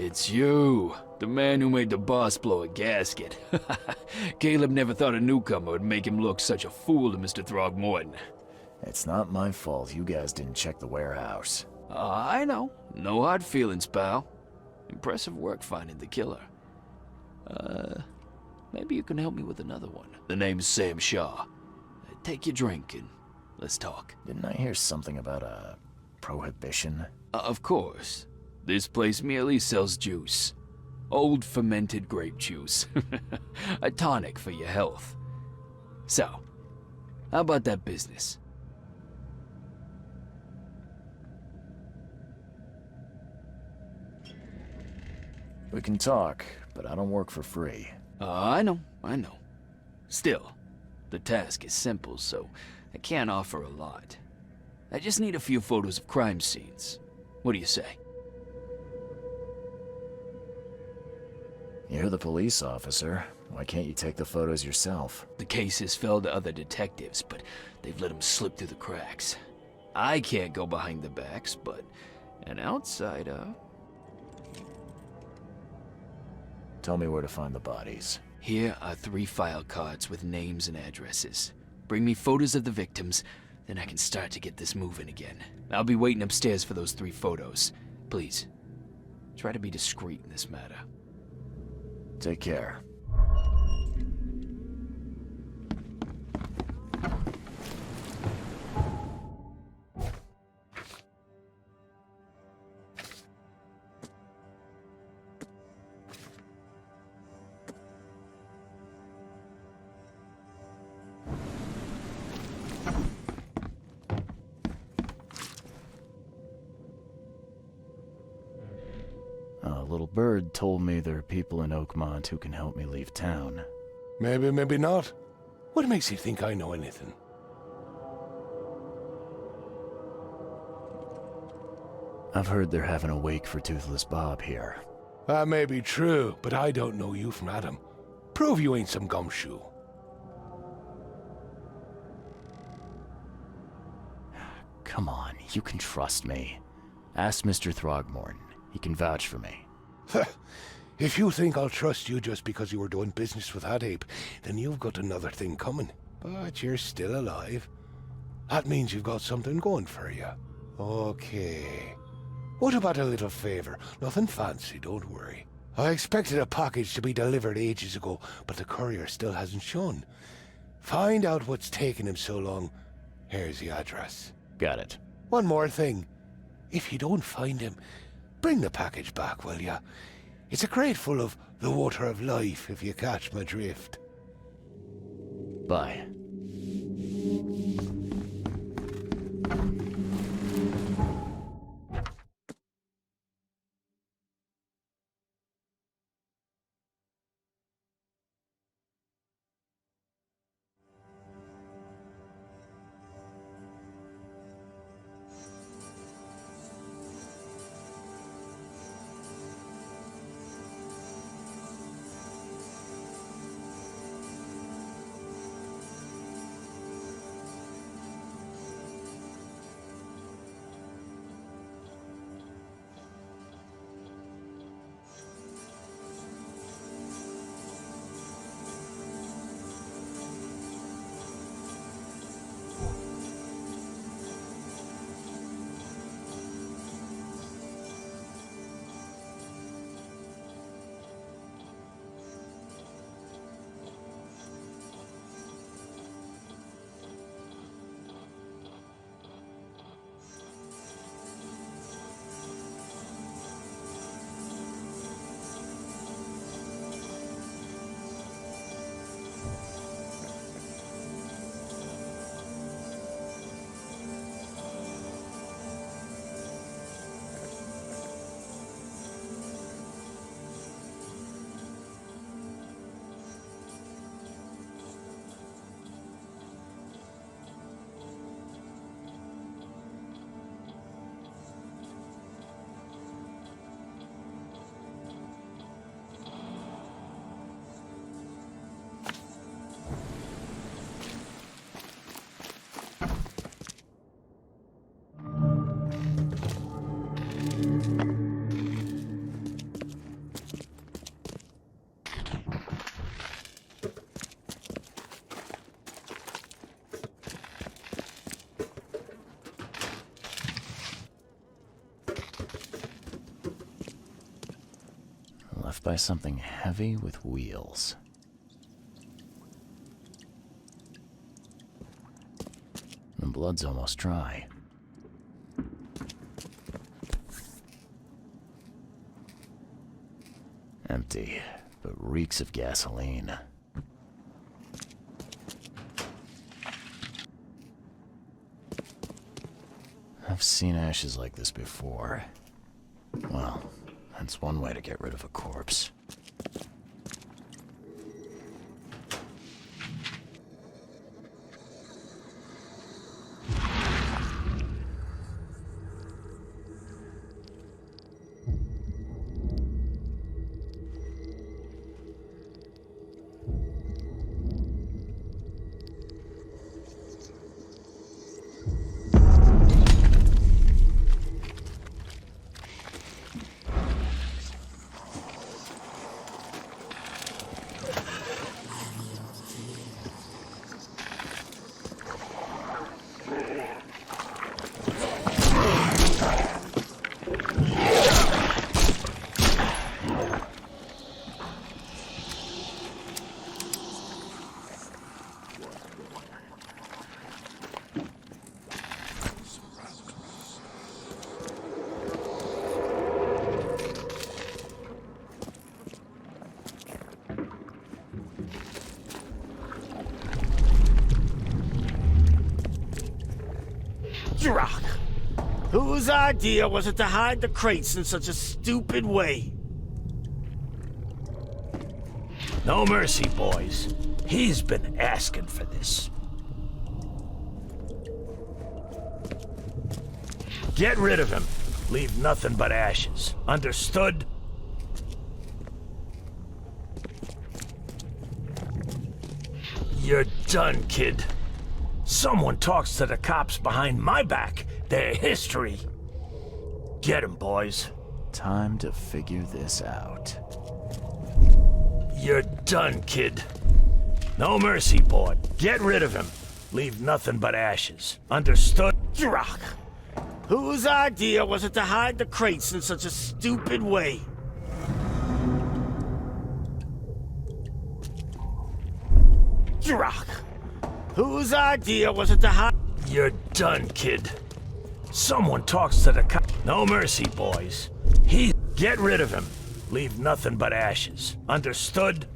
It's you, the man who made the boss blow a gasket. Caleb never thought a newcomer would make him look such a fool to Mr. Throgmorton. It's not my fault you guys didn't check the warehouse. I know. No hard feelings, pal. Impressive work finding the killer. Maybe you can help me with another one. The name's Sam Shaw. Take your drink and let's talk. Didn't I hear something about a prohibition? Of course. This place merely sells juice. Old fermented grape juice. A tonic for your health. So, how about that business? We can talk, but I don't work for free. I know. Still, the task is simple, so I can't offer a lot. I just need a few photos of crime scenes. What do you say? You're the police officer. Why can't you take the photos yourself? The cases fell to other detectives, but they've let them slip through the cracks. I can't go behind the backs, but an outsider... Tell me where to find the bodies. Here are 3 file cards with names and addresses. Bring me photos of the victims, then I can start to get this moving again. I'll be waiting upstairs for those 3 photos. Please, try to be discreet in this matter. Take care. A little bird told me there are people in Oakmont who can help me leave town. Maybe, maybe not. What makes you think I know anything? I've heard they're having a wake for Toothless Bob here. That may be true, but I don't know you from Adam. Prove you ain't some gumshoe. Come on, you can trust me. Ask Mr. Throgmorton. He can vouch for me. If you think I'll trust you just because you were doing business with that ape, then you've got another thing coming. But you're still alive. That means you've got something going for you. Okay. What about a little favor? Nothing fancy, don't worry. I expected a package to be delivered ages ago, but the courier still hasn't shown. Find out what's taking him so long. Here's the address. Got it. One more thing. If you don't find him, bring the package back, will ya? It's a crate full of the water of life, if you catch my drift. Bye. by something heavy with wheels. The blood's almost dry. Empty, but reeks of gasoline. I've seen ashes like this before. Well, that's one way to get rid of a corpse. Rock. Whose idea was it to hide the crates in such a stupid way? No mercy, boys. He's been asking for this. Get rid of him. Leave nothing but ashes. Understood? You're done, kid. Someone talks to the cops behind my back. Their history. Get him, boys. Time to figure this out. You're done, kid. No mercy, boy. Get rid of him. Leave nothing but ashes. Understood? Rock. Whose idea was it to hide the crates in such a stupid way? Rock. Whose idea was it to hide? You're done, kid. Someone talks to the cop. No mercy, boys. Get rid of him. Leave nothing but ashes. Understood?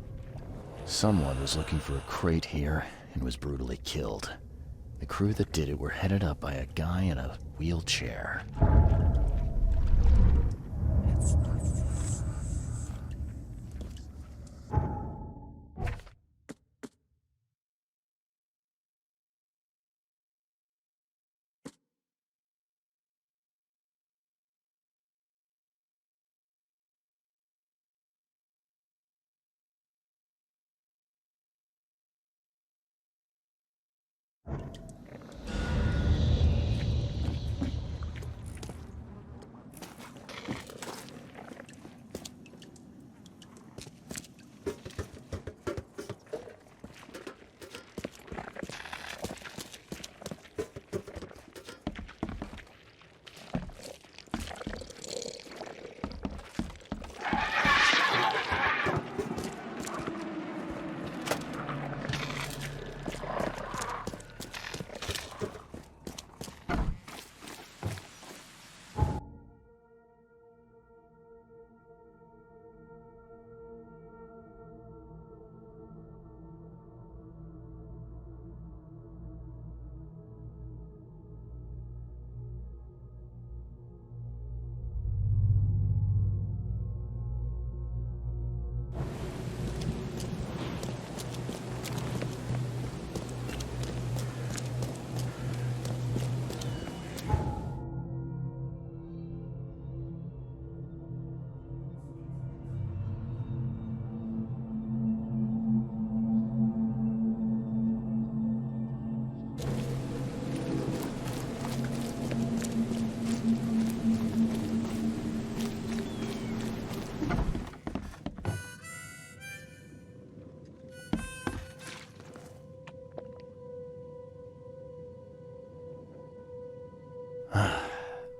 Someone was looking for a crate here and was brutally killed. The crew that did it were headed up by a guy in a wheelchair.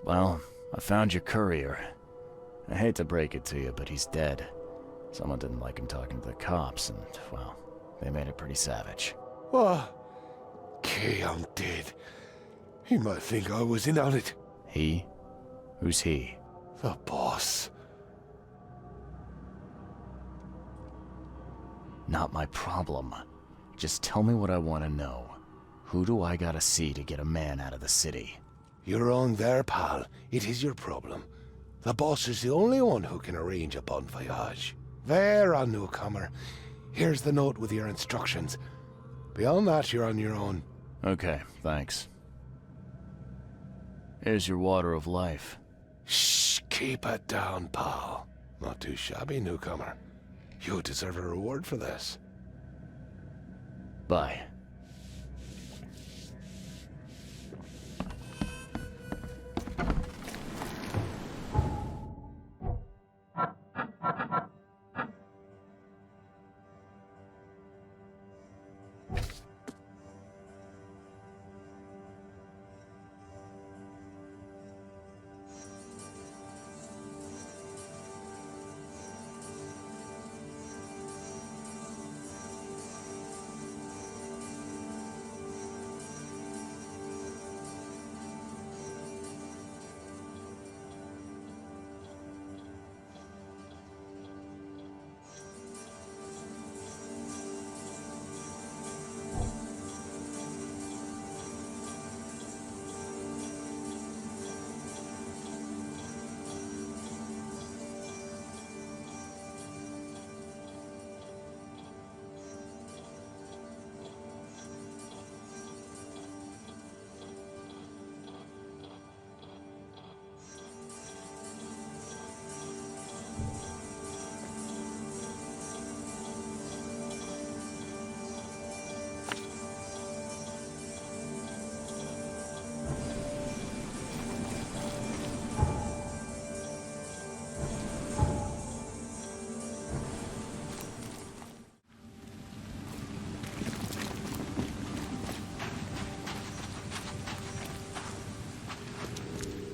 Well, I found your courier. I hate to break it to you, but he's dead. Someone didn't like him talking to the cops, and, well, they made it pretty savage. What? Kay, I'm dead. He might think I was in on it. He? Who's he? The boss. Not my problem. Just tell me what I want to know. Who do I gotta see to get a man out of the city? You're wrong there, pal. It is your problem. The boss is the only one who can arrange a bon voyage. There, on newcomer. Here's the note with your instructions. Beyond that, you're on your own. Okay, thanks. Here's your water of life. Shh, keep it down, pal. Not too shabby, newcomer. You deserve a reward for this. Bye.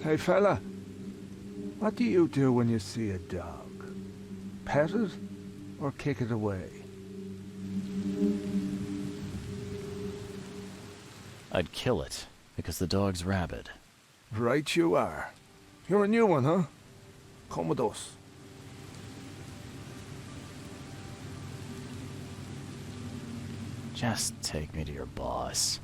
Hey fella, what do you do when you see a dog? Pet it or kick it away? I'd kill it, because the dog's rabid. Right you are. You're a new one, huh? Come with us. Just take me to your boss.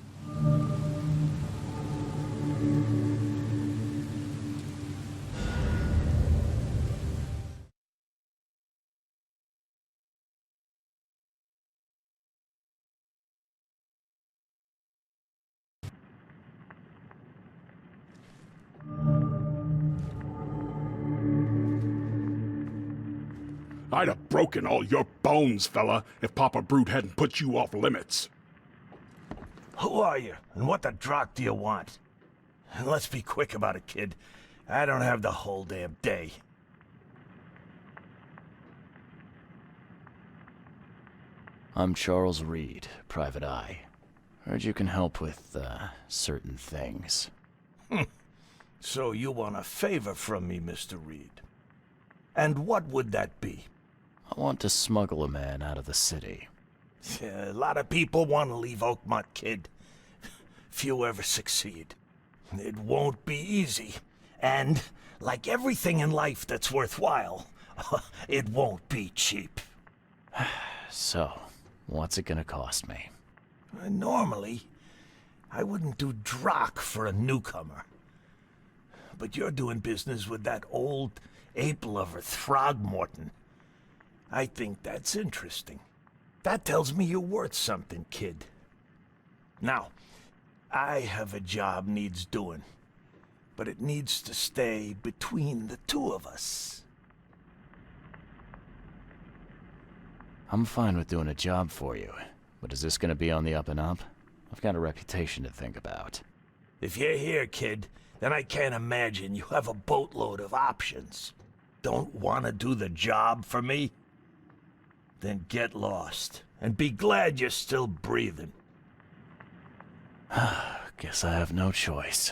I'd have broken all your bones, fella, if Papa Brute hadn't put you off limits. Who are you, and what the drock do you want? And let's be quick about it, kid. I don't have the whole damn day. I'm Charles Reed, Private Eye. Heard you can help with, certain things. So you want a favor from me, Mr. Reed. And what would that be? I want to smuggle a man out of the city. A lot of people want to leave Oakmont, kid. Few ever succeed. It won't be easy. And, like everything in life that's worthwhile, it won't be cheap. So, what's it gonna cost me? Normally, I wouldn't do drock for a newcomer. But you're doing business with that old ape-lover Throgmorton. I think that's interesting. That tells me you're worth something, kid. Now, I have a job needs doing, but it needs to stay between the two of us. I'm fine with doing a job for you, but is this gonna be on the up and up? I've got a reputation to think about. If you're here, kid, then I can't imagine you have a boatload of options. Don't want to do the job for me? Then get lost, and be glad you're still breathing. Guess I have no choice.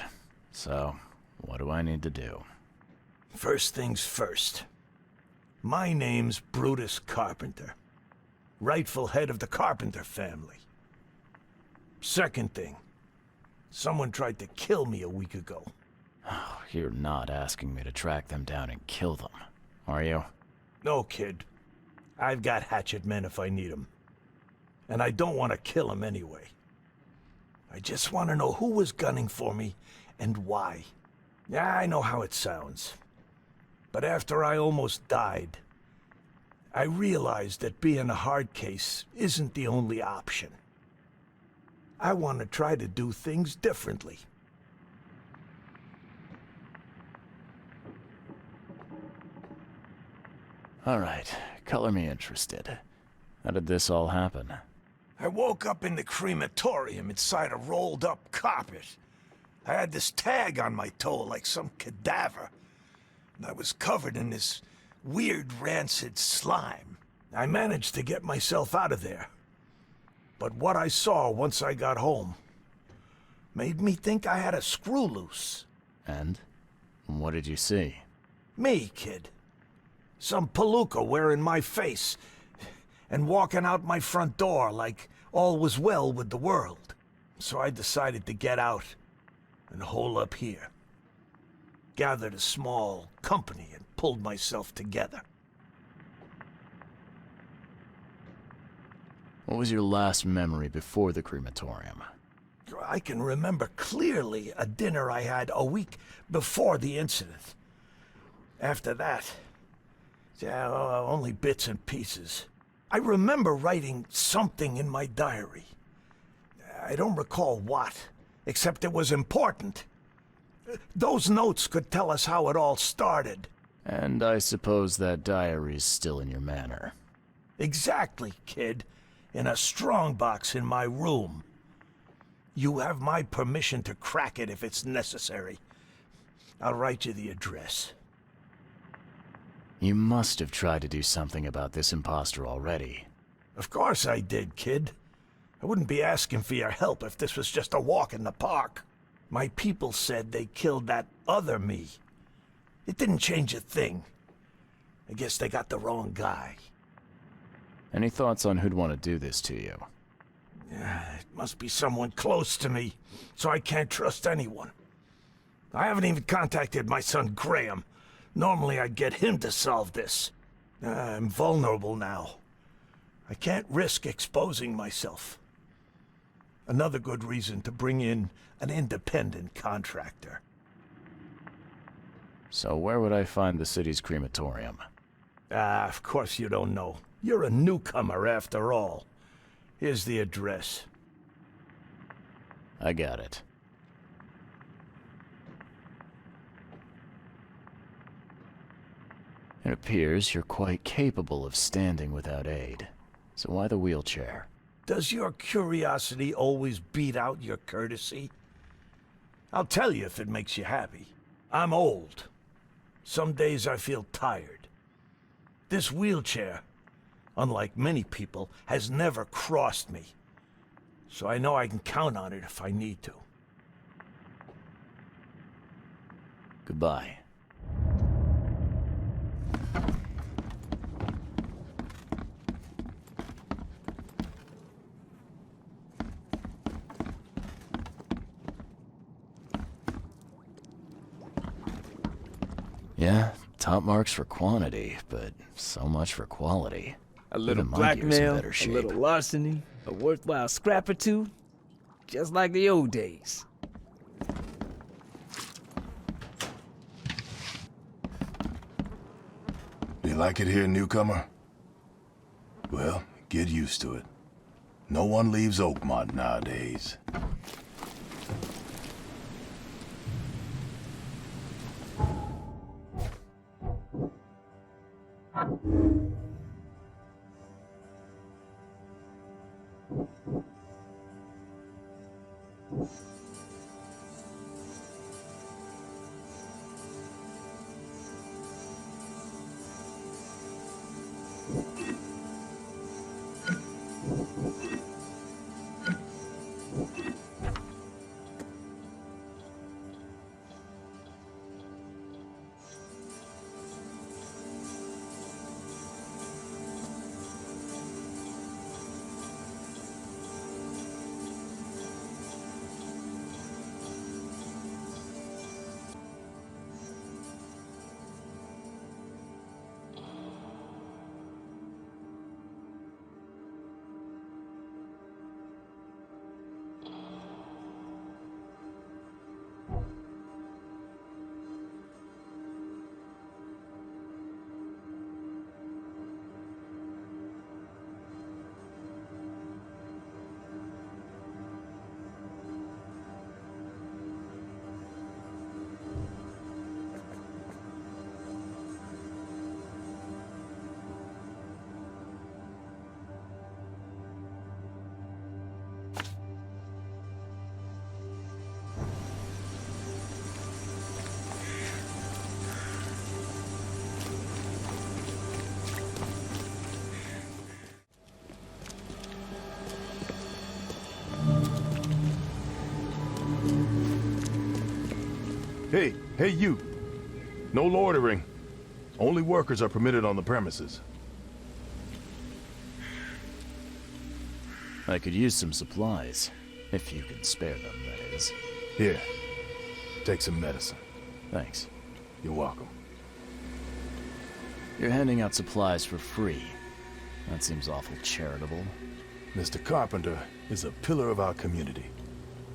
So, what do I need to do? First things first. My name's Brutus Carpenter, rightful head of the Carpenter family. Second thing, someone tried to kill me a week ago. You're not asking me to track them down and kill them, are you? No, kid. I've got hatchet men if I need them. And I don't want to kill them anyway. I just want to know who was gunning for me and why. Yeah, I know how it sounds. But after I almost died, I realized that being a hard case isn't the only option. I want to try to do things differently. All right, color me interested. How did this all happen? I woke up in the crematorium inside a rolled-up carpet. I had this tag on my toe like some cadaver, and I was covered in this weird rancid slime. I managed to get myself out of there. But what I saw once I got home made me think I had a screw loose. And? What did you see? Me, kid. Some palooka wearing my face and walking out my front door like all was well with the world. So I decided to get out and hole up here. Gathered a small company and pulled myself together. What was your last memory before the crematorium? I can remember clearly a dinner I had a week before the incident. After that, yeah, only bits and pieces. I remember writing something in my diary. I don't recall what, except it was important. Those notes could tell us how it all started. And I suppose that diary's still in your manor. Exactly, kid. In a strongbox in my room. You have my permission to crack it if it's necessary. I'll write you the address. You must have tried to do something about this imposter already. Of course I did, kid. I wouldn't be asking for your help if this was just a walk in the park. My people said they killed that other me. It didn't change a thing. I guess they got the wrong guy. Any thoughts on who'd want to do this to you? It must be someone close to me, so I can't trust anyone. I haven't even contacted my son Graham. Normally I'd get him to solve this. I'm vulnerable now. I can't risk exposing myself. Another good reason to bring in an independent contractor. So where would I find the city's crematorium? Of course you don't know. You're a newcomer after all. Here's the address. I got it. It appears you're quite capable of standing without aid. So why the wheelchair? Does your curiosity always beat out your courtesy? I'll tell you if it makes you happy. I'm old. Some days I feel tired. This wheelchair, unlike many people, has never crossed me. So I know I can count on it if I need to. Goodbye. Yeah, top marks for quantity, but so much for quality. A little Even my gear's in blackmail, better a shape. little larceny, a worthwhile scrap or two, just like the old days. You like it here, newcomer? Well, get used to it. No one leaves Oakmont nowadays. Hey, you. No loitering. Only workers are permitted on the premises. I could use some supplies. If you can spare them, that is. Here. Take some medicine. Thanks. You're welcome. You're handing out supplies for free. That seems awful charitable. Mr. Carpenter is a pillar of our community,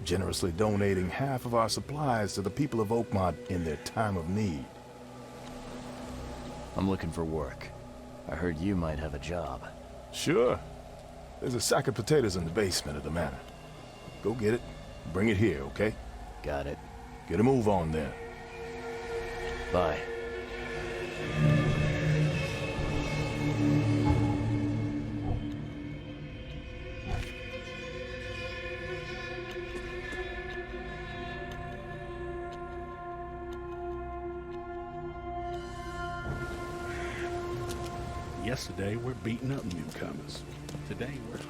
generously donating half of our supplies to the people of Oakmont in their time of need. I'm looking for work. I heard you might have a job. Sure. There's a sack of potatoes in the basement of the manor. Go get it. Bring it here, okay? Got it. Get a move on then. Bye. Yesterday, we're beating up newcomers. Today, we're high.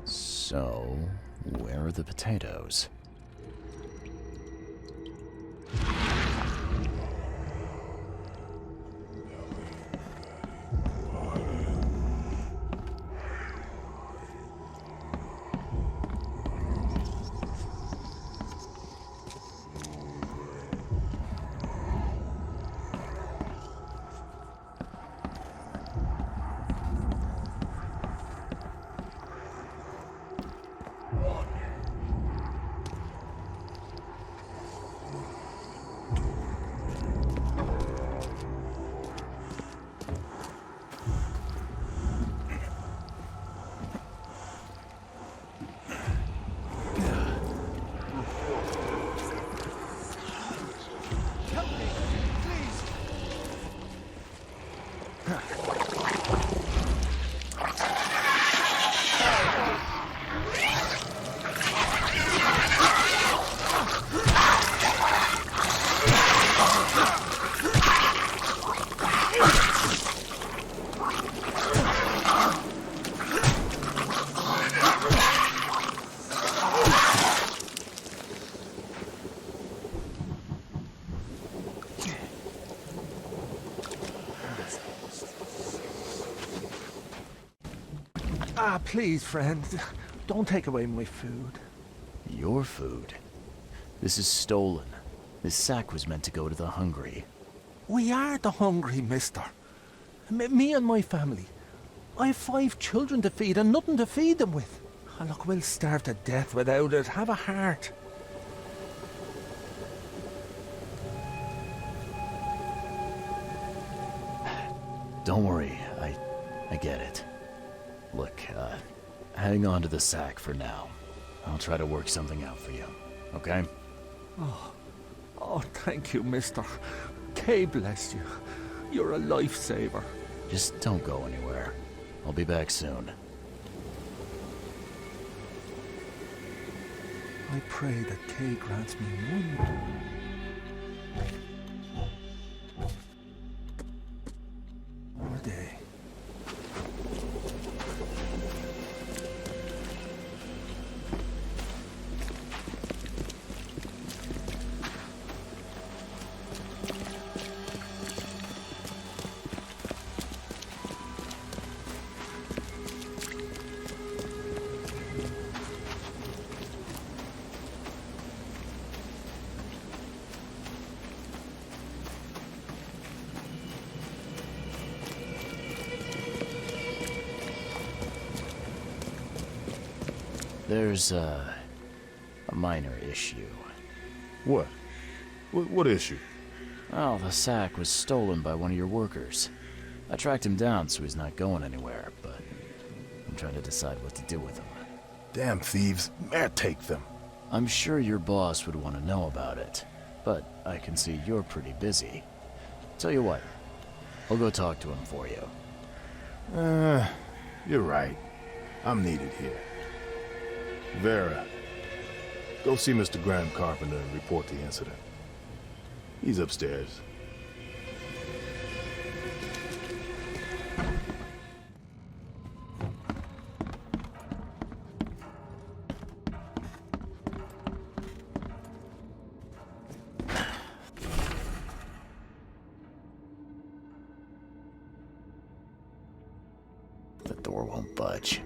So, where are the potatoes? Ah, please, friend. Don't take away my food. Your food? This is stolen. This sack was meant to go to the hungry. We are the hungry, mister. Me and my family. I have 5 children to feed and nothing to feed them with. Oh, look, we'll starve to death without it. Have a heart. Don't worry, I get it. Look, hang on to the sack for now. I'll try to work something out for you, okay? Oh, thank you, mister. Kay bless you. You're a lifesaver. Just don't go anywhere. I'll be back soon. I pray that Kay grants me one more day. There's a minor issue. What? What issue? Oh, the sack was stolen by one of your workers. I tracked him down so he's not going anywhere, but I'm trying to decide what to do with them. Damn thieves. May I take them? I'm sure your boss would want to know about it, but I can see you're pretty busy. Tell you what, I'll go talk to him for you. You're right. I'm needed here. Vera, go see Mr. Graham Carpenter and report the incident. He's upstairs. The door won't budge.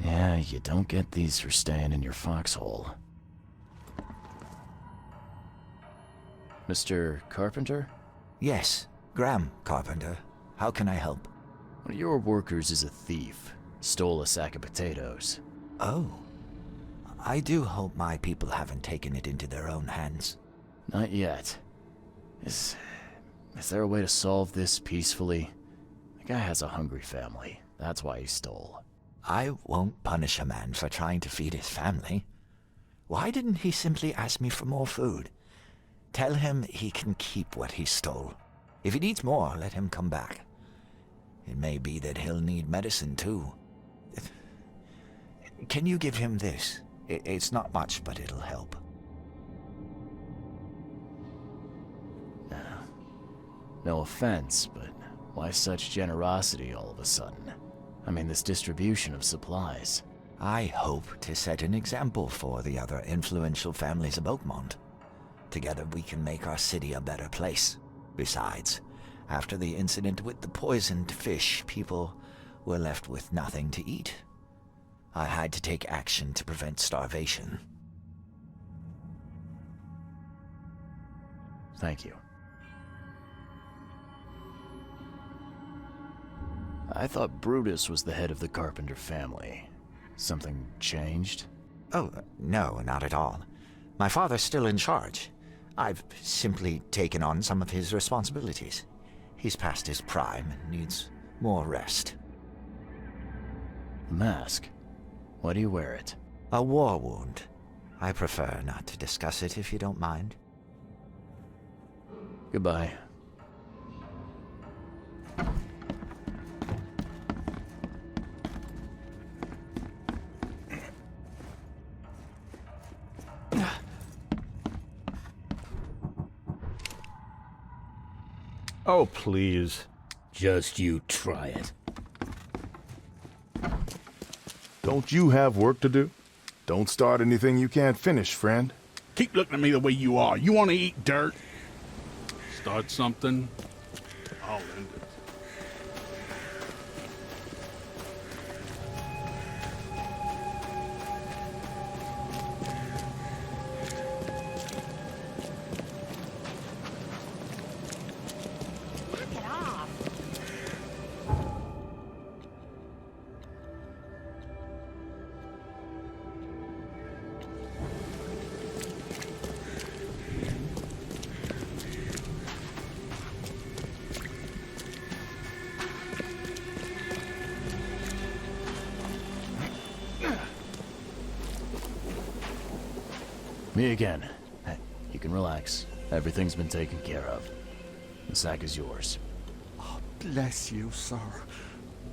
Yeah, you don't get these for staying in your foxhole. Mr. Carpenter? Yes, Graham Carpenter. How can I help? One of your workers is a thief. Stole a sack of potatoes. Oh. I do hope my people haven't taken it into their own hands. Not yet. Is there a way to solve this peacefully? The guy has a hungry family. That's why he stole. I won't punish a man for trying to feed his family. Why didn't he simply ask me for more food? Tell him he can keep what he stole. If he needs more, let him come back. It may be that he'll need medicine too. Can you give him this? It's not much, but it'll help. No offense, but why such generosity all of a sudden? I mean, this distribution of supplies. I hope to set an example for the other influential families of Oakmont. Together we can make our city a better place. Besides, after the incident with the poisoned fish, people were left with nothing to eat. I had to take action to prevent starvation. Thank you. I thought Brutus was the head of the Carpenter family. Something changed? Oh, no, not at all. My father's still in charge. I've simply taken on some of his responsibilities. He's past his prime and needs more rest. The mask. Why do you wear it? A war wound. I prefer not to discuss it if you don't mind. Goodbye. Oh, please. Just you try it. Don't you have work to do? Don't start anything you can't finish, friend. Keep looking at me the way you are. You want to eat dirt? Start something, I'll end it. Me again. Hey, you can relax. Everything's been taken care of. The sack is yours. Oh, bless you, sir.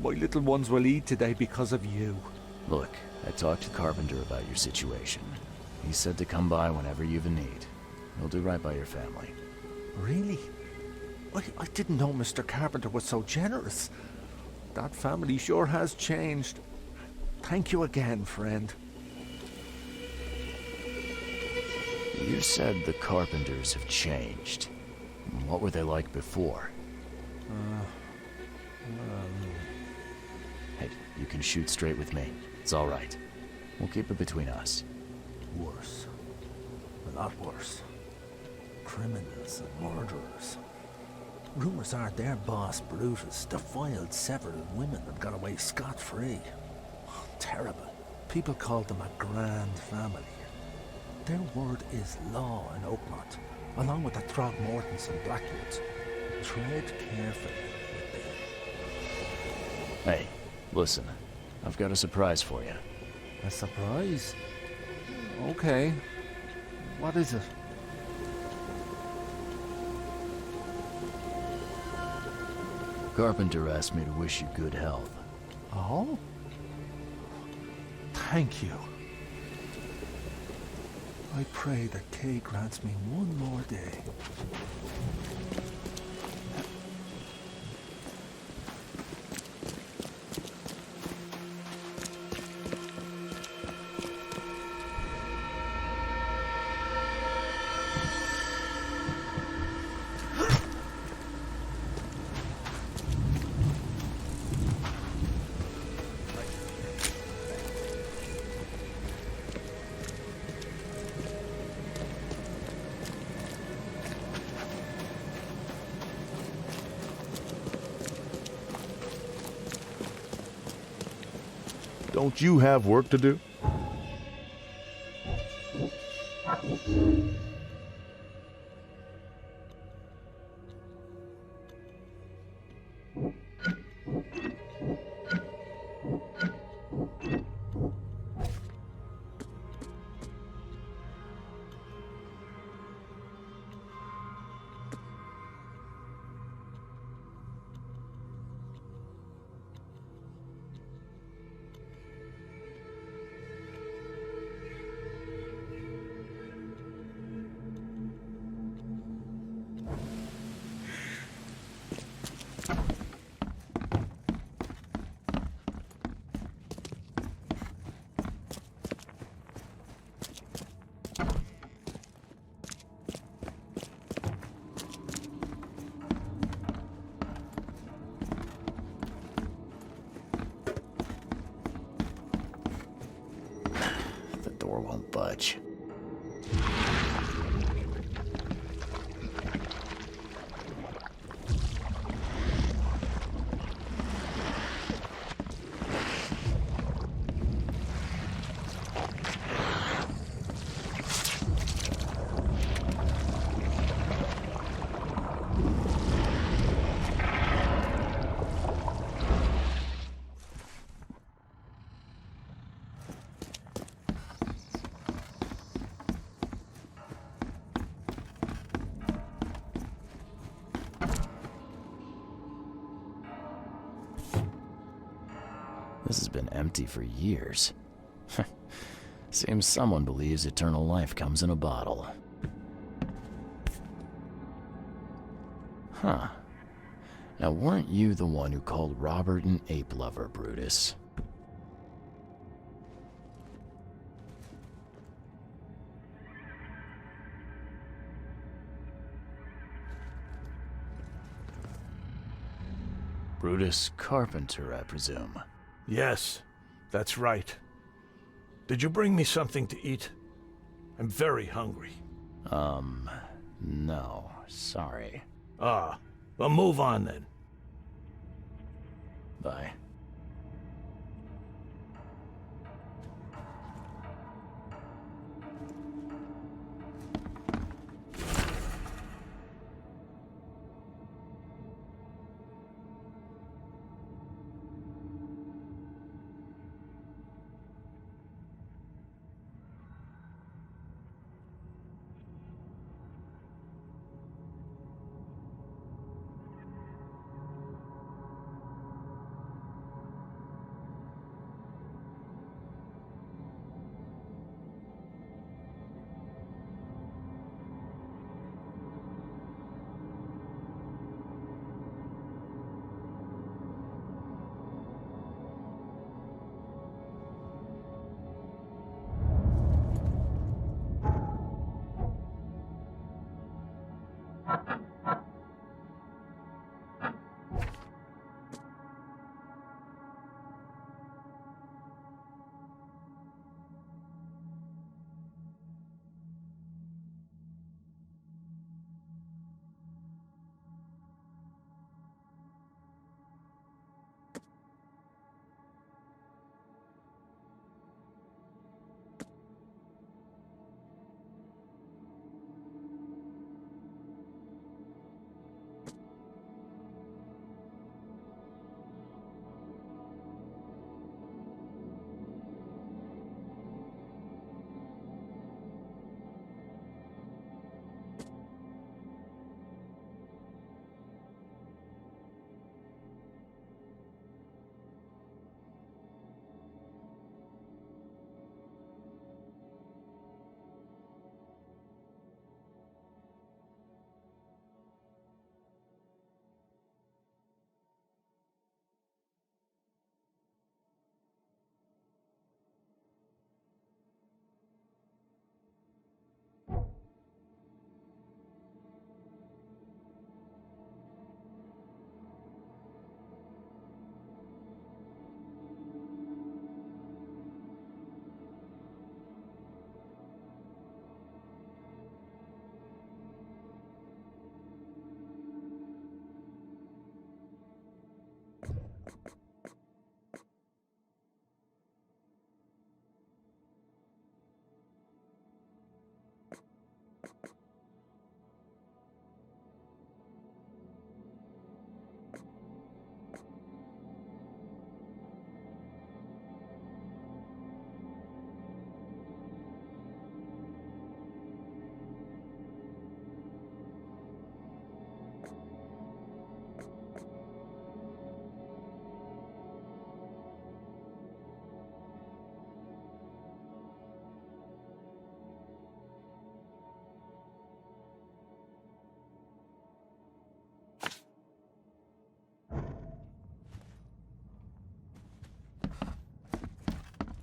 My little ones will eat today because of you. Look, I talked to Carpenter about your situation. He said to come by whenever you've a need. He'll do right by your family. Really? I didn't know Mr. Carpenter was so generous. That family sure has changed. Thank you again, friend. You said the Carpenters have changed. What were they like before? Hey, you can shoot straight with me. It's all right. We'll keep it between us. Worse. A lot worse. Criminals and murderers. Rumors are their boss, Brutus, defiled several women and got away scot-free. Oh, terrible. People called them a grand family. Their word is law in Oakmont, along with the Throckmortons and Blackwoods. Tread carefully with them. Hey, listen. I've got a surprise for you. A surprise? Okay. What is it? Carpenter asked me to wish you good health. Oh? Thank you. I pray that Kay grants me one more day. Don't you have work to do? The door won't budge. This has been empty for years. Seems someone believes eternal life comes in a bottle. Huh. Now, weren't you the one who called Robert an ape lover, Brutus? Brutus Carpenter, I presume. Yes, that's right. Did you bring me something to eat? I'm very hungry. No, sorry. Ah, well, move on then. Bye.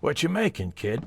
What you making, kid?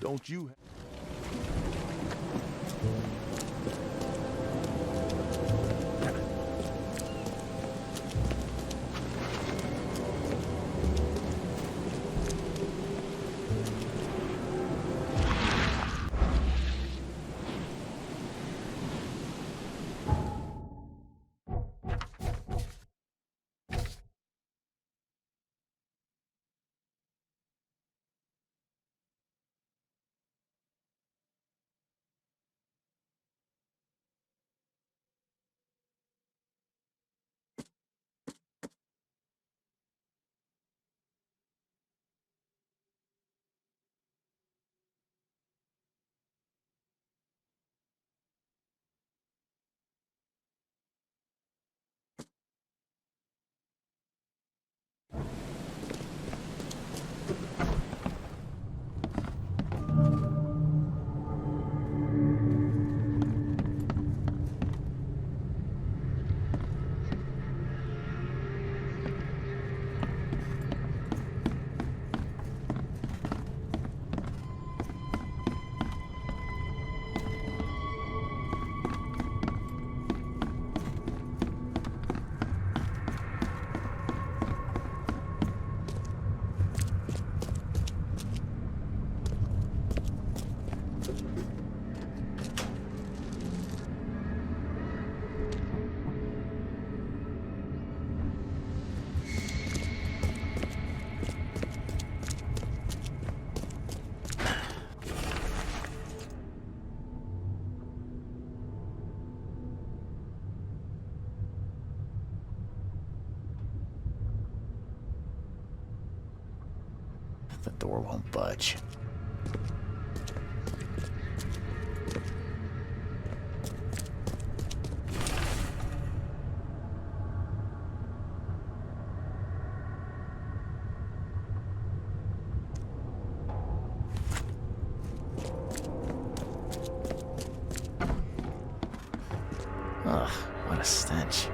Don't you... The door won't budge. Ugh, what a stench.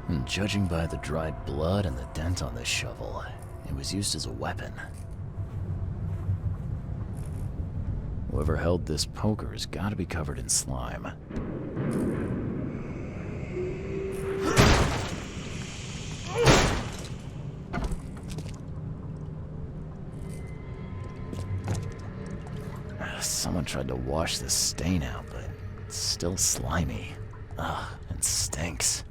And judging by the dried blood and the dent on this shovel, it was used as a weapon. Whoever held this poker has got to be covered in slime. Someone tried to wash this stain out, but it's still slimy. Ugh, and stinks.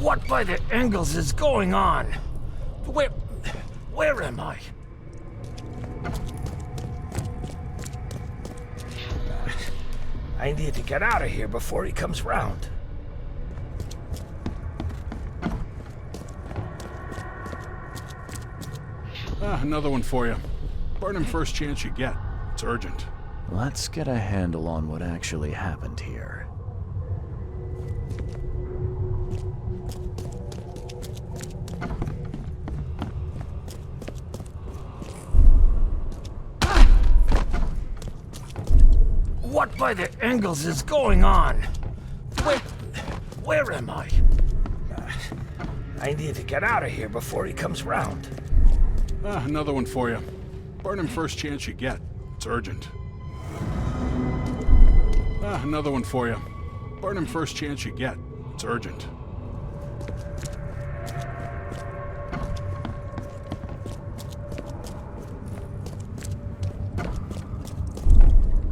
What by the Engels is going on? Where am I? I need to get out of here before he comes round. Another one for you. Burn him first chance you get. It's urgent. Let's get a handle on what actually happened here. What by the Engels is going on? Where am I? I need to get out of here before he comes round. Another one for you. Burn him first chance you get. It's urgent. Another one for you. Burn him first chance you get. It's urgent.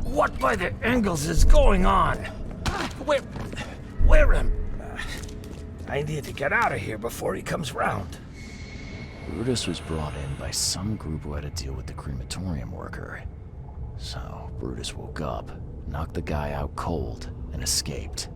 What by the Engels is going on? Where am I need to get out of here before he comes round. Brutus was brought in by some group who had to deal with the crematorium worker. So, Brutus woke up, knocked the guy out cold, and escaped.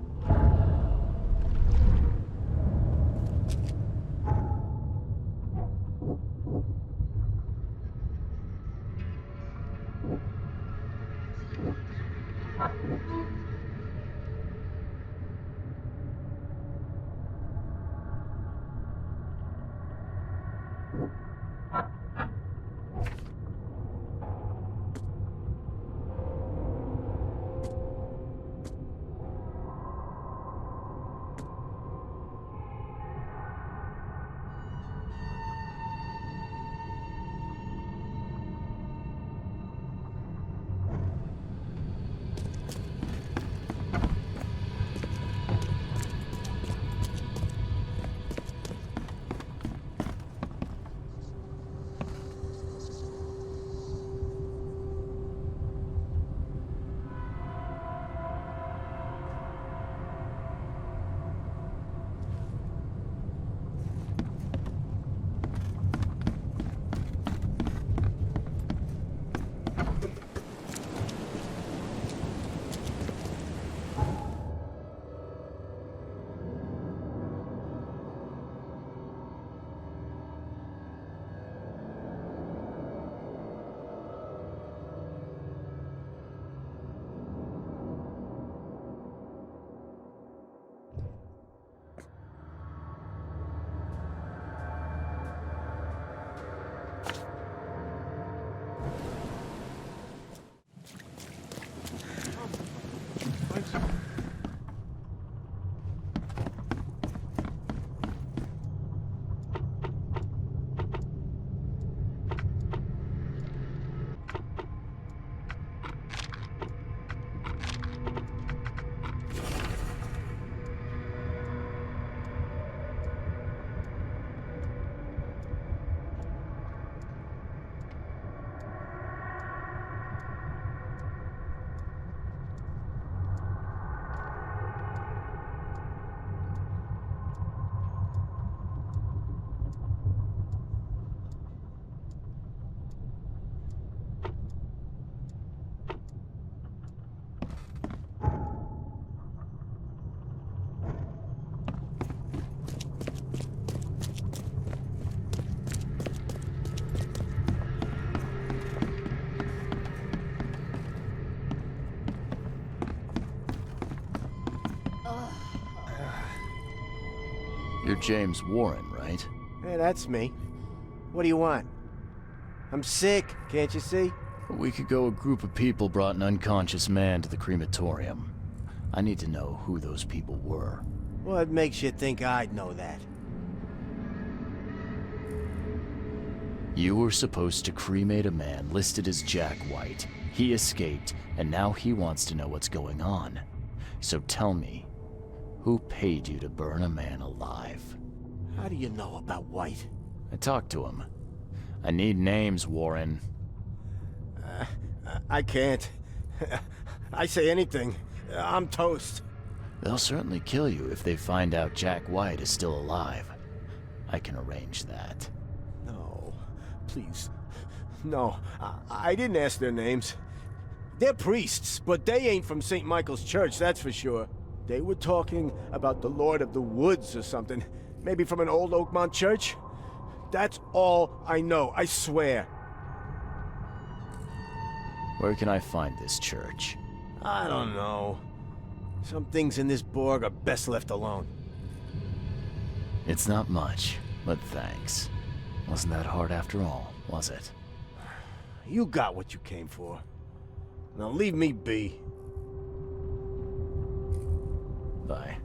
You're James Warren, right? Hey, that's me. What do you want? I'm sick, can't you see? A week ago, a group of people brought an unconscious man to the crematorium. I need to know who those people were. What makes you think I'd know that? You were supposed to cremate a man listed as Jack White. He escaped, and now he wants to know what's going on. So tell me, who paid you to burn a man alive? How do you know about White? I talked to him. I need names, Warren. I can't. I say anything. I'm toast. They'll certainly kill you if they find out Jack White is still alive. I can arrange that. No, please. No, I didn't ask their names. They're priests, but they ain't from St. Michael's Church, that's for sure. They were talking about the Lord of the Woods or something. Maybe from an old Oakmont church? That's all I know, I swear. Where can I find this church? I don't know. Some things in this Borg are best left alone. It's not much, but thanks. Wasn't that hard after all, was it? You got what you came for. Now leave me be. Bye.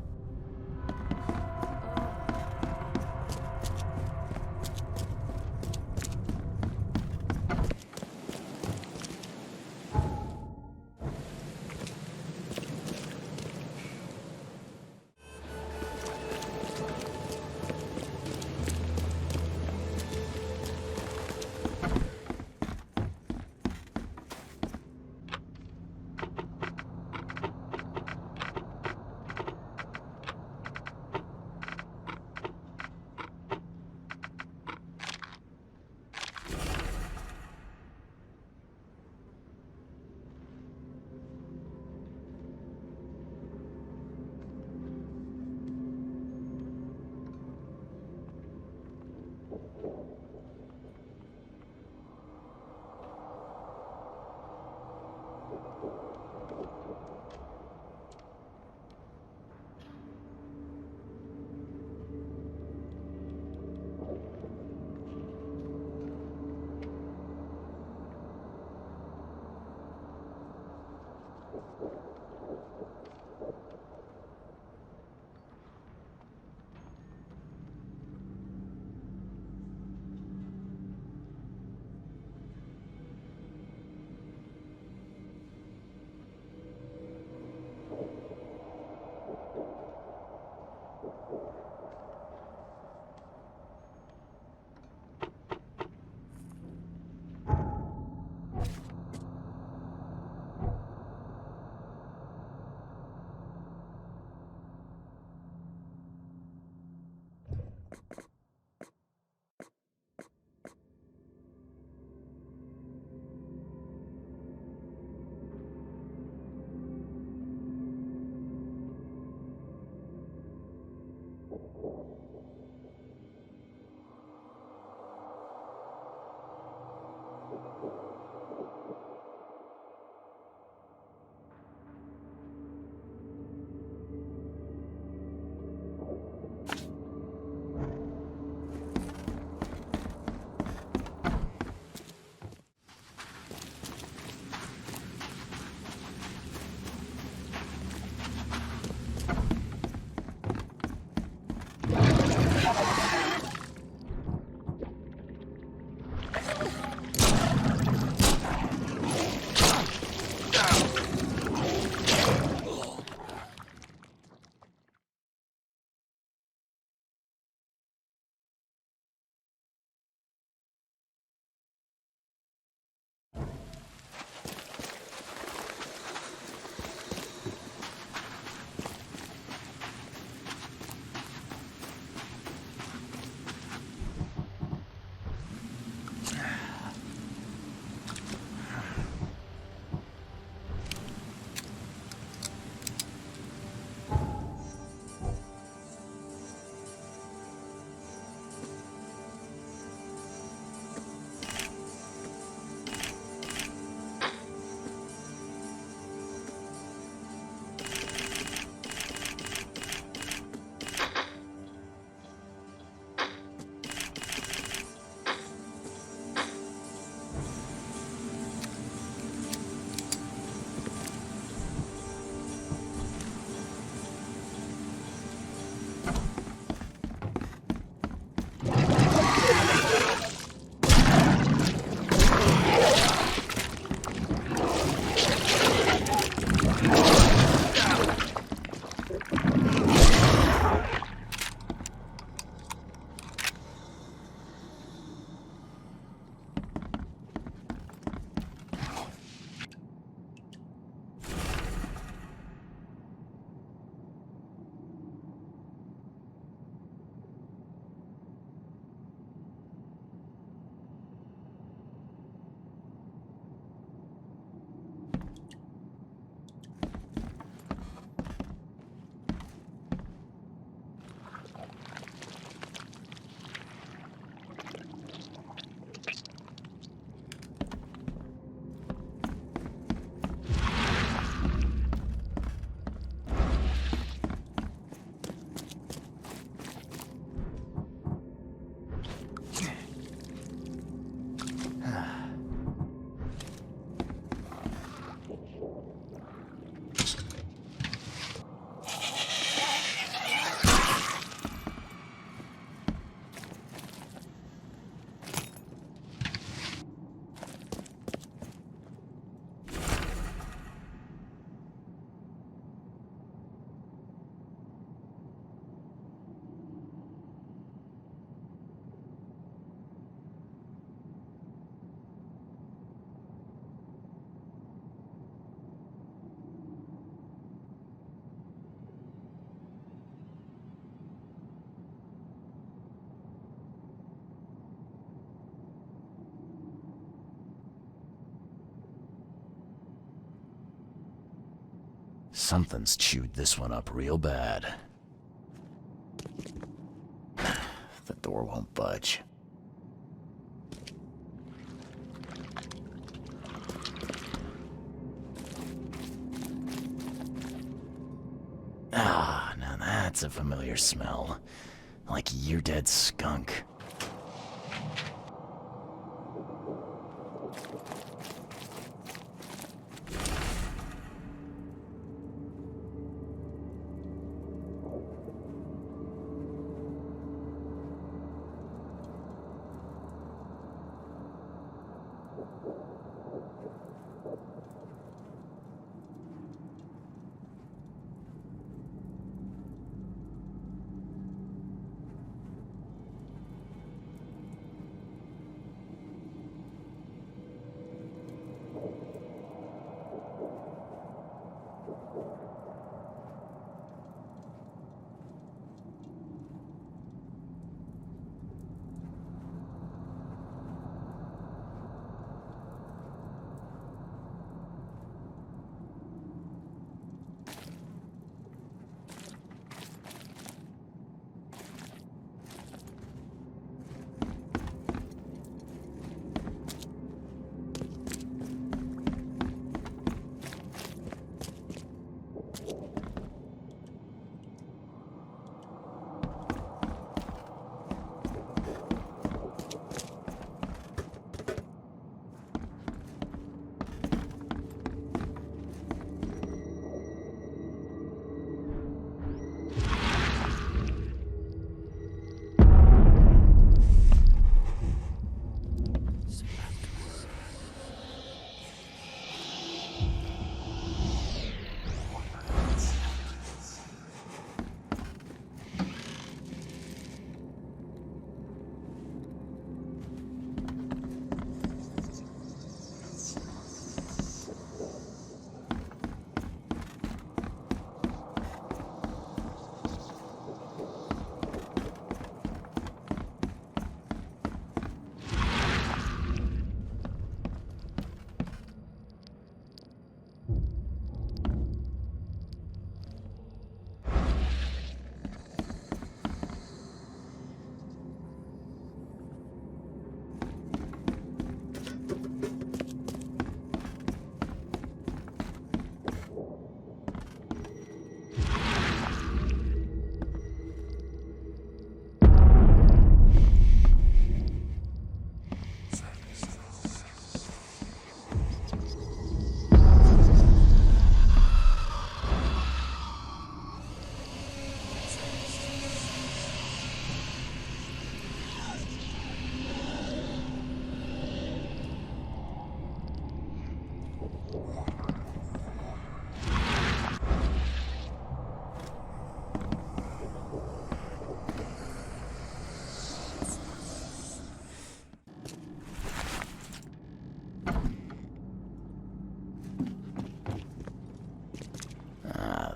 Something's chewed this one up real bad. The door won't budge. Ah, now that's a familiar smell. Like year-dead skunk.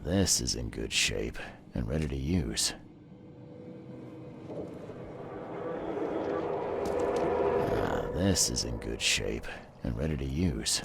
This is in good shape and ready to use. This is in good shape and ready to use.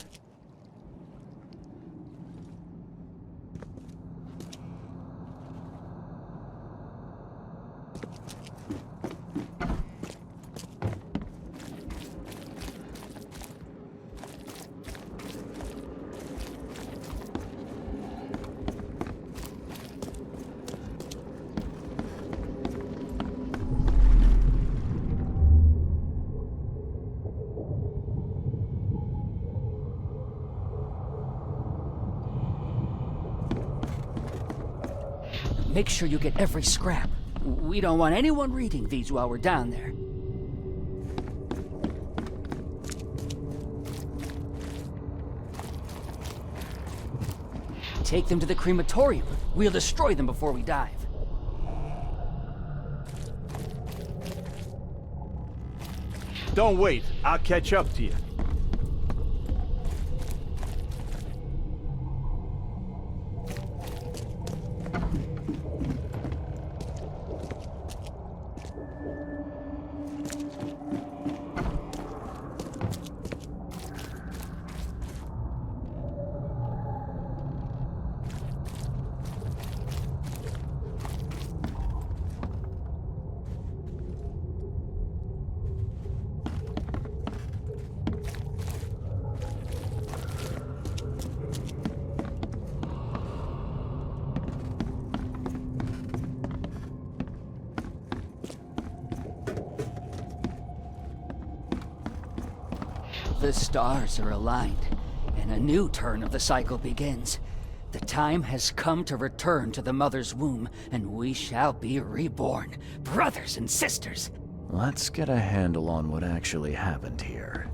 Make sure you get every scrap. We don't want anyone reading these while we're down there. Take them to the crematorium. We'll destroy them before we dive. Don't wait. I'll catch up to you. The stars are aligned, and a new turn of the cycle begins. The time has come to return to the mother's womb, and we shall be reborn, brothers and sisters. Let's get a handle on what actually happened here.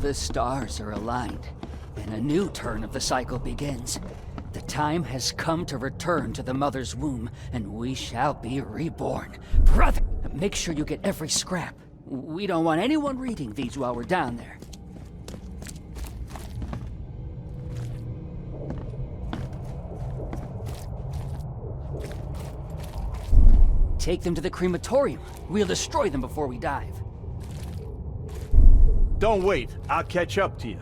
The stars are aligned, and a new turn of the cycle begins. The time has come to return to the mother's womb, and we shall be reborn, brother. Make sure you get every scrap. We don't want anyone reading these while we're down there. Take them to the crematorium. We'll destroy them before we dive. Don't wait. I'll catch up to you.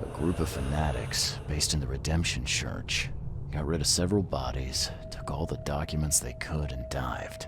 A group of fanatics based in the Redemption Church got rid of several bodies, took all the documents they could, and dived.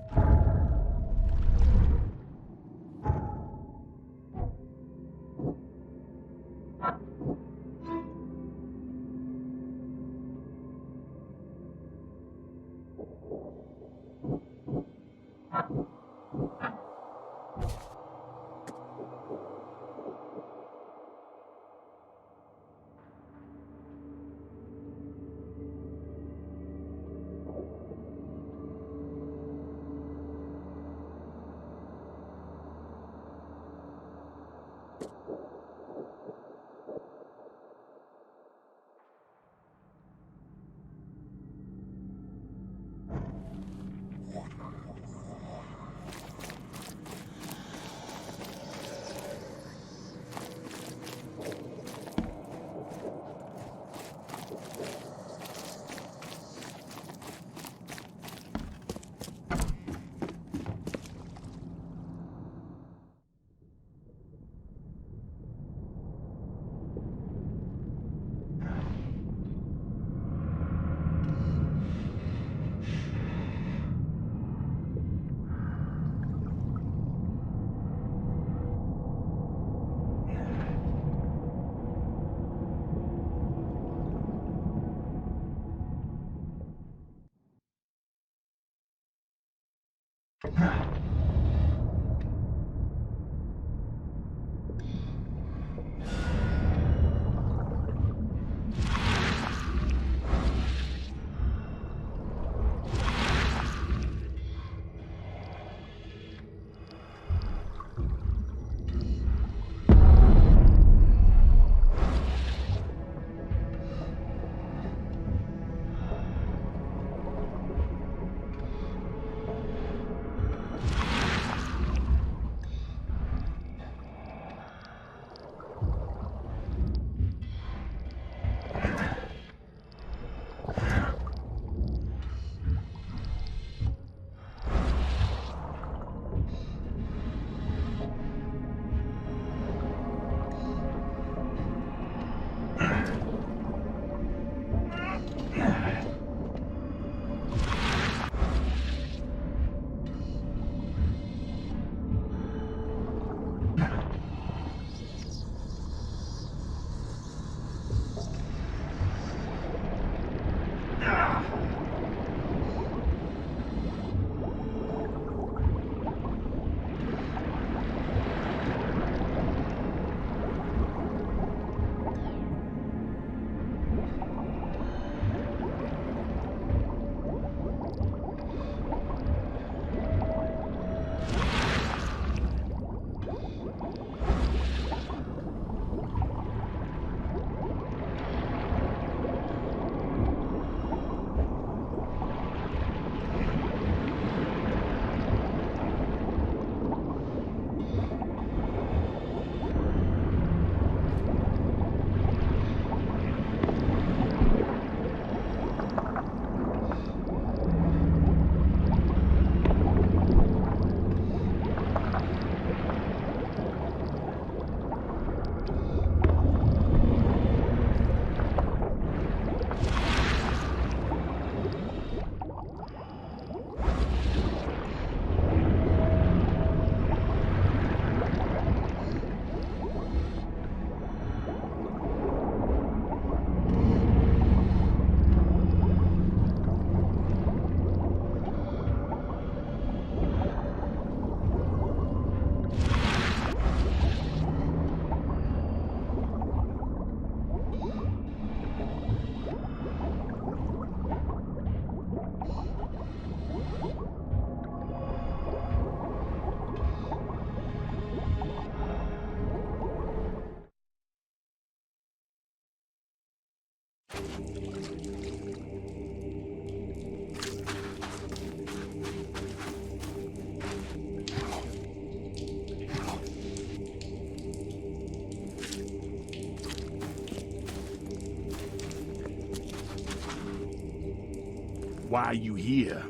Why are you here?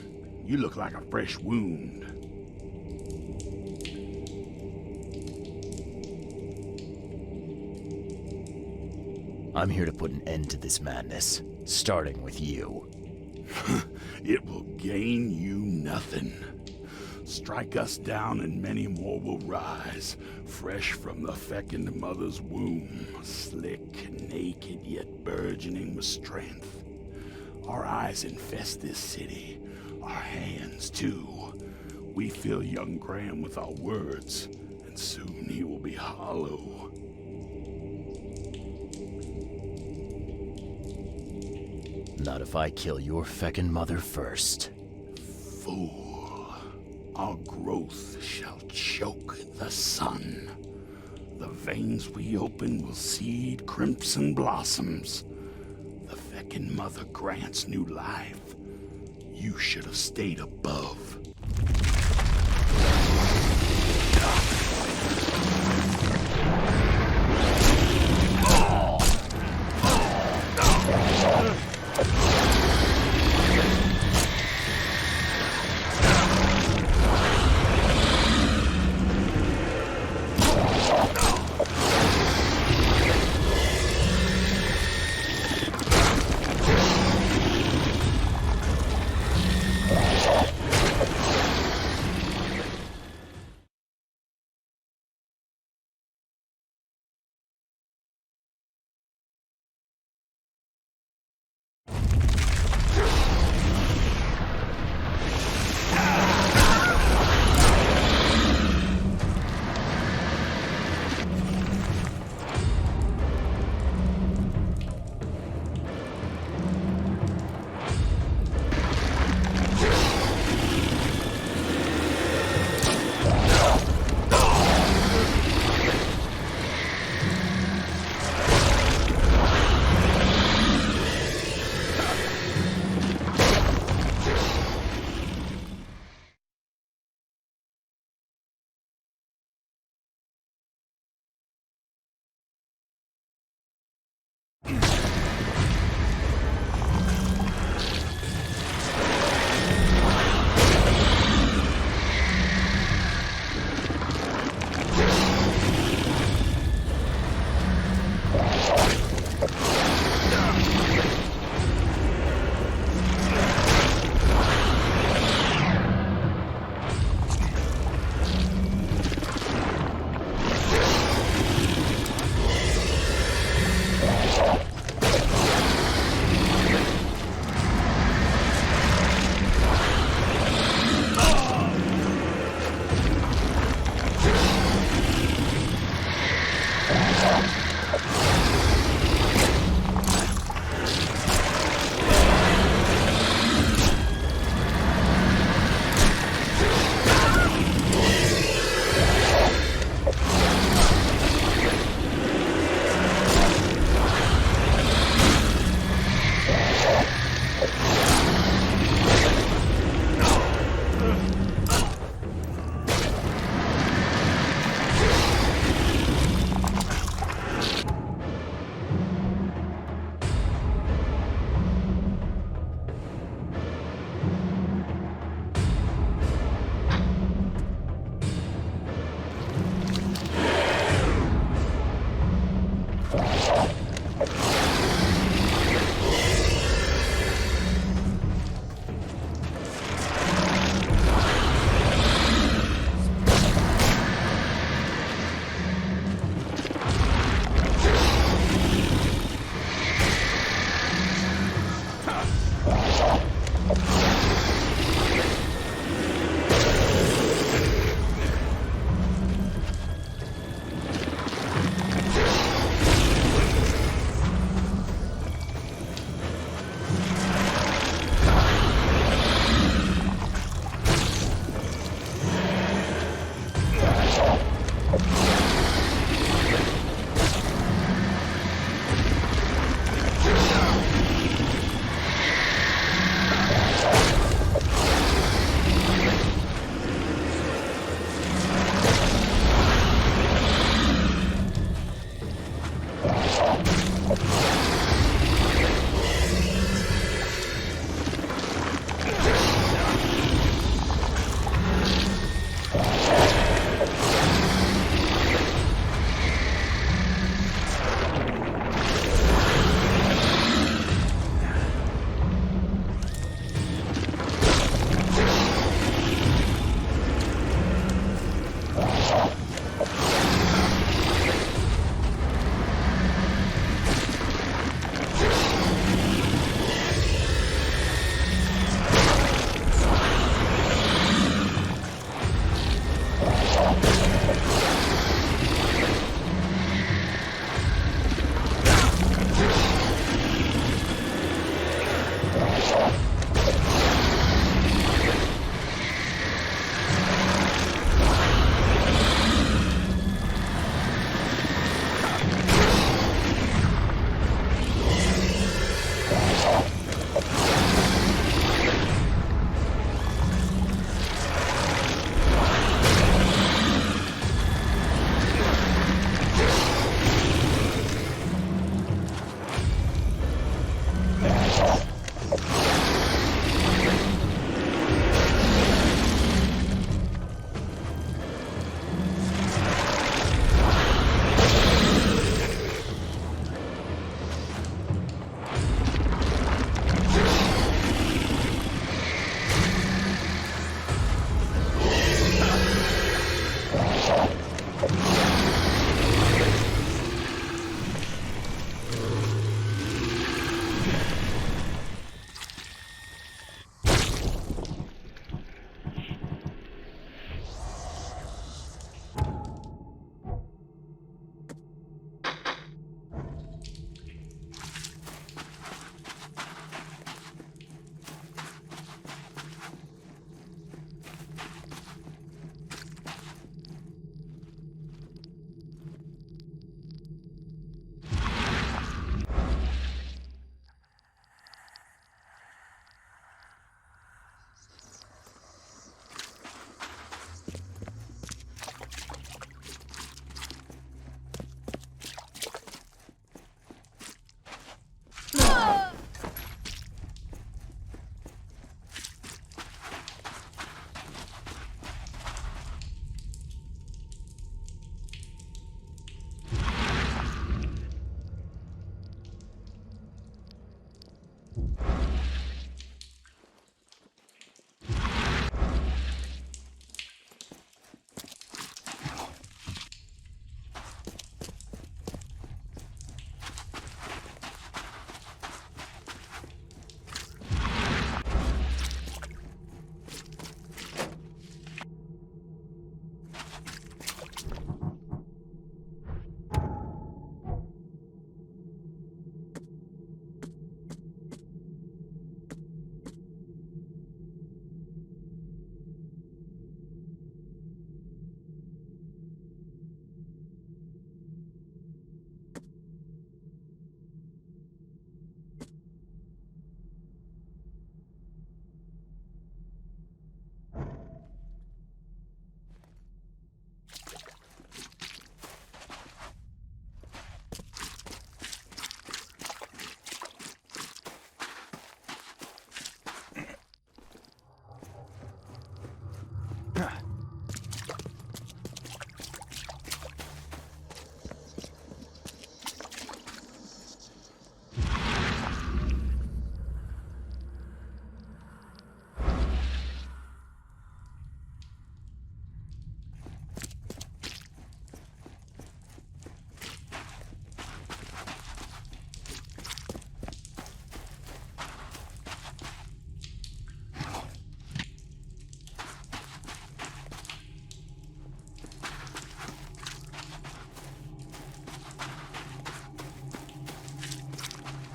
You look like a fresh wound. I'm here to put an end to this madness, starting with you. It will gain you nothing. Strike us down and many more will rise, fresh from the fecund mother's womb, slick, naked, yet burgeoning with strength. Our eyes infest this city, our hands too. We fill young Graham with our words, and soon he will be hollow. Not if I kill your feckin' mother first. Fool, our growth shall choke the sun. The veins we open will seed crimson blossoms. The feckin' mother grants new life. You should have stayed above.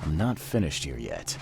I'm not finished here yet.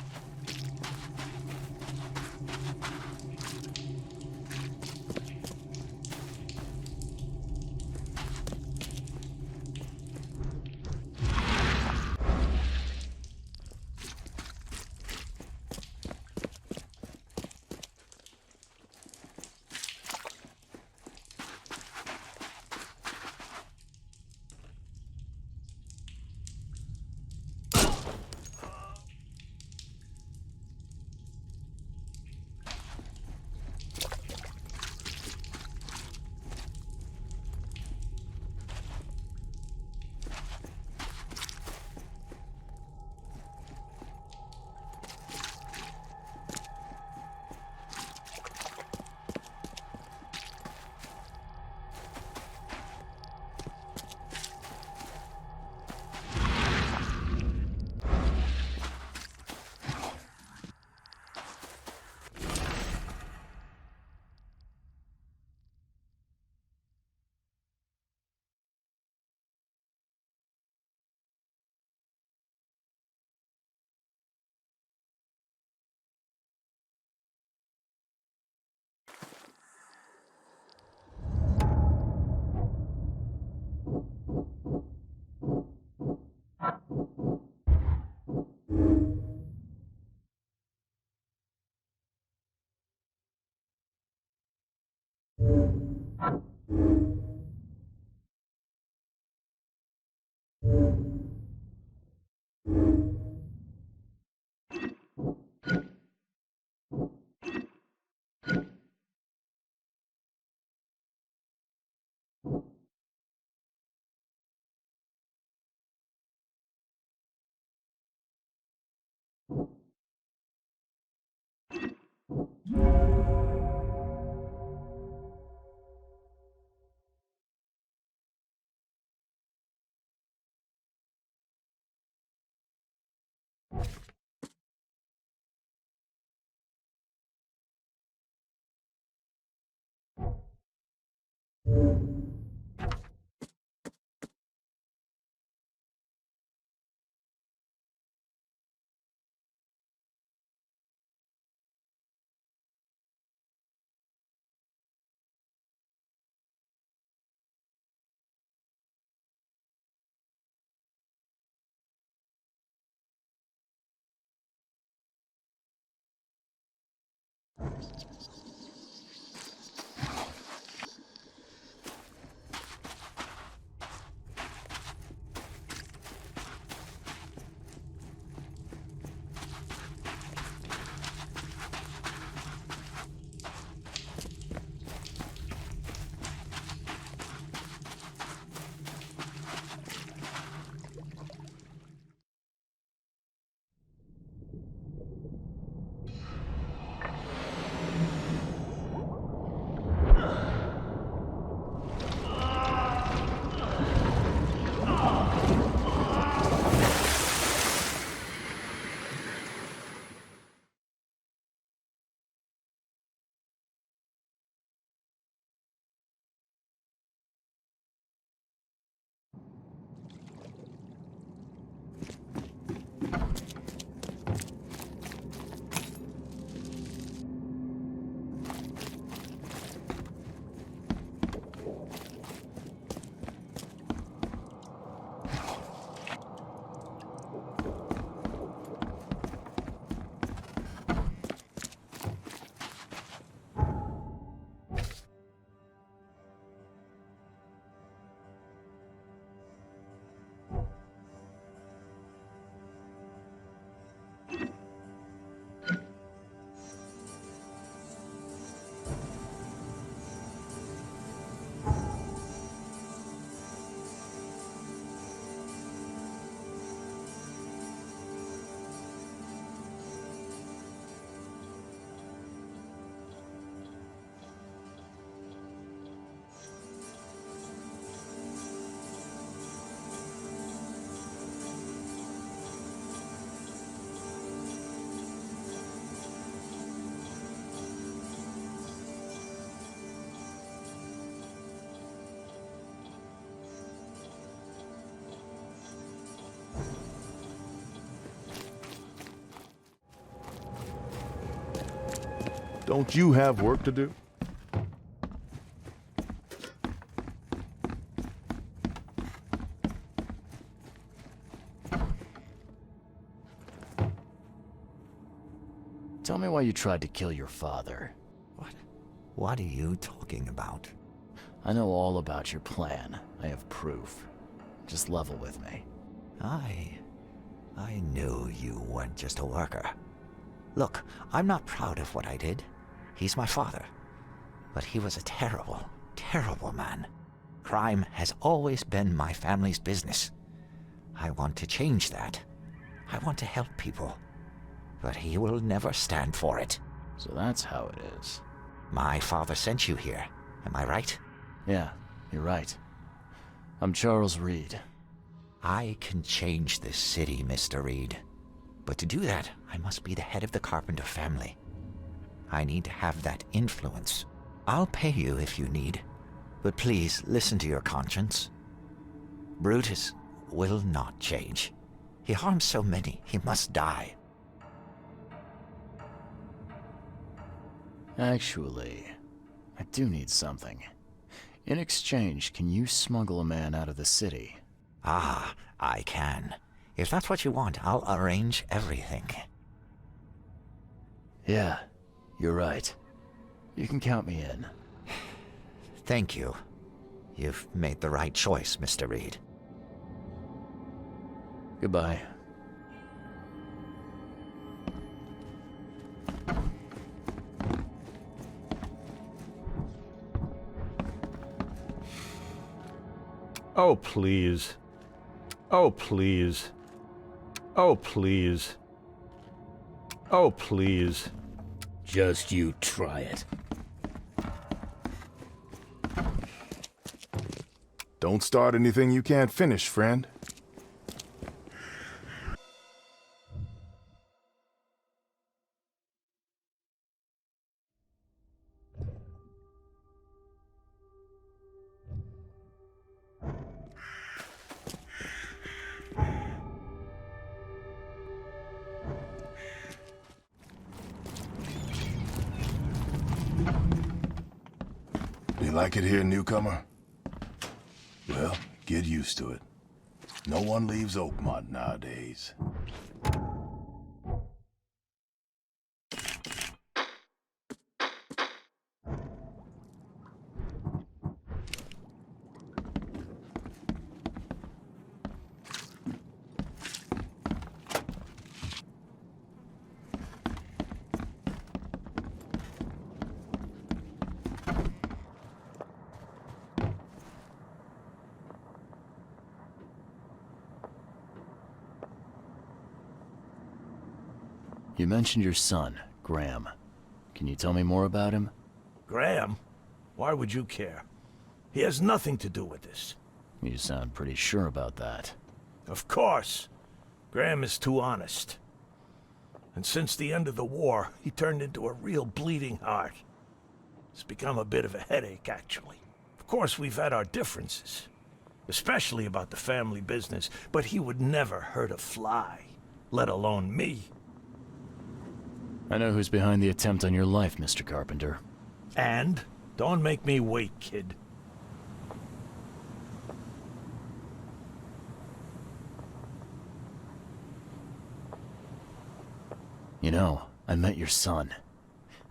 Don't you have work to do? Tell me why you tried to kill your father. What are you talking about? I know all about your plan. I have proof. Just level with me. I knew you weren't just a worker. Look, I'm not proud of what I did. He's my father. But he was a terrible, terrible man. Crime has always been my family's business. I want to change that. I want to help people. But he will never stand for it. So that's how it is. My father sent you here. Am I right? Yeah, you're right. I'm Charles Reed. I can change this city, Mr. Reed. But to do that, I must be the head of the Carpenter family. I need to have that influence. I'll pay you if you need. But please, listen to your conscience. Brutus will not change. He harms so many, he must die. Actually, I do need something. In exchange, can you smuggle a man out of the city? Ah, I can. If that's what you want, I'll arrange everything. Yeah, you're right. You can count me in. Thank you. You've made the right choice, Mr. Reed. Goodbye. Oh, please. Oh, please. Oh, please. Oh, please. Just you try it. Don't start anything you can't finish, friend. You like it here, newcomer? Well, get used to it. No one leaves Oakmont nowadays. You mentioned your son, Graham. Can you tell me more about him? Graham? Why would you care? He has nothing to do with this. You sound pretty sure about that. Of course. Graham is too honest. And since the end of the war, he turned into a real bleeding heart. It's become a bit of a headache, actually. Of course, we've had our differences, especially about the family business, but he would never hurt a fly, let alone me. I know who's behind the attempt on your life, Mr. Carpenter. And? Don't make me wait, kid. You know, I met your son.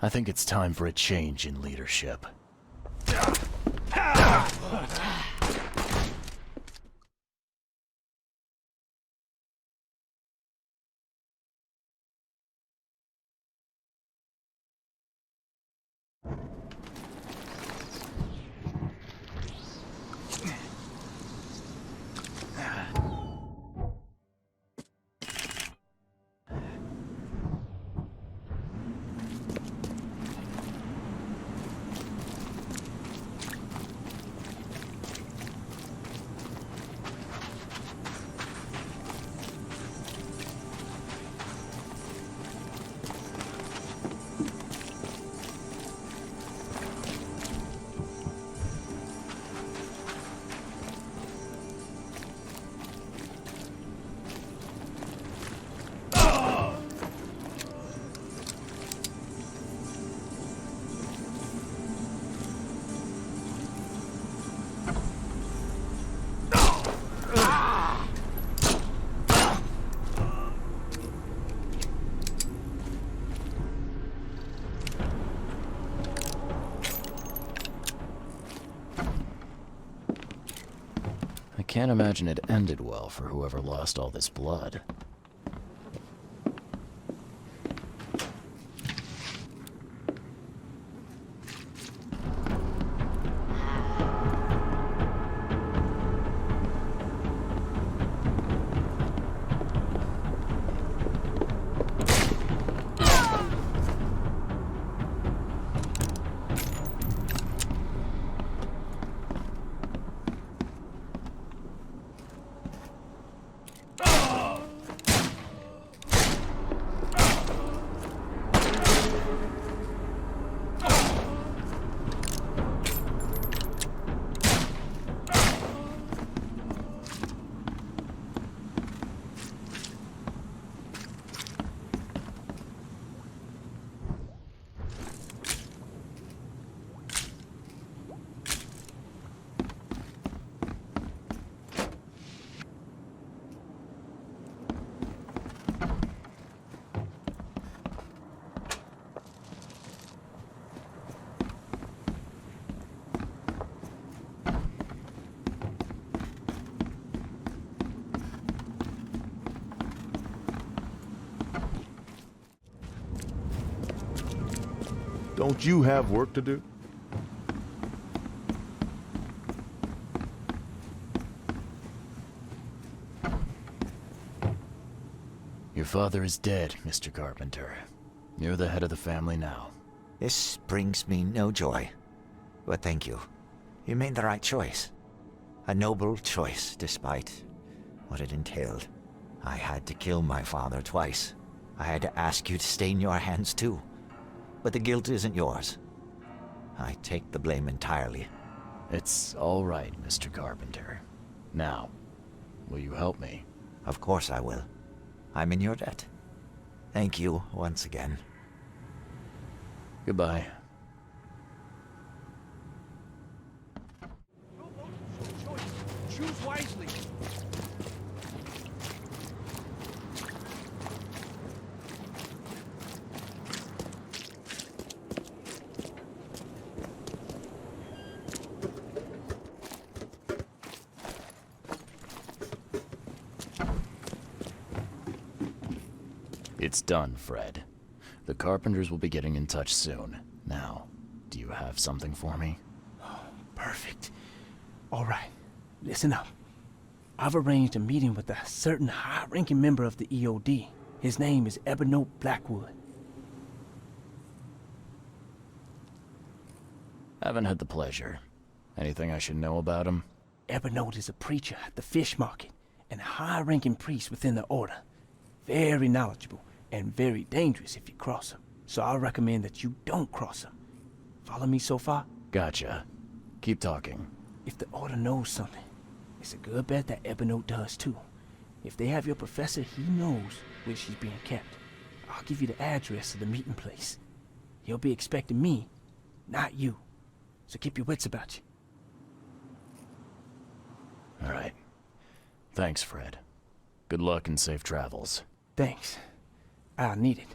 I think it's time for a change in leadership. Can't imagine it ended well for whoever lost all this blood. Don't you have work to do? Your father is dead, Mr. Carpenter. You're the head of the family now. This brings me no joy. But thank you. You made the right choice. A noble choice, despite what it entailed. I had to kill my father twice. I had to ask you to stain your hands too. But the guilt isn't yours. I take the blame entirely. It's all right, Mr. Carpenter. Now, will you help me? Of course I will. I'm in your debt. Thank you once again. Goodbye. Choose wisely. It's done, Fred. The Carpenters will be getting in touch soon. Now, do you have something for me? Perfect. All right, listen up. I've arranged a meeting with a certain high-ranking member of the EOD. His name is Ebony Blackwood. Haven't had the pleasure. Anything I should know about him? Ebony is a preacher at the fish market and a high-ranking priest within the order. Very knowledgeable and very dangerous if you cross him. So I recommend that you don't cross him. Follow me so far? Gotcha. Keep talking. If the order knows something, it's a good bet that Ebony does too. If they have your professor, he knows where she's being kept. I'll give you the address of the meeting place. He'll be expecting me, not you. So keep your wits about you. All right. Thanks, Fred. Good luck and safe travels. Thanks. I'll need it.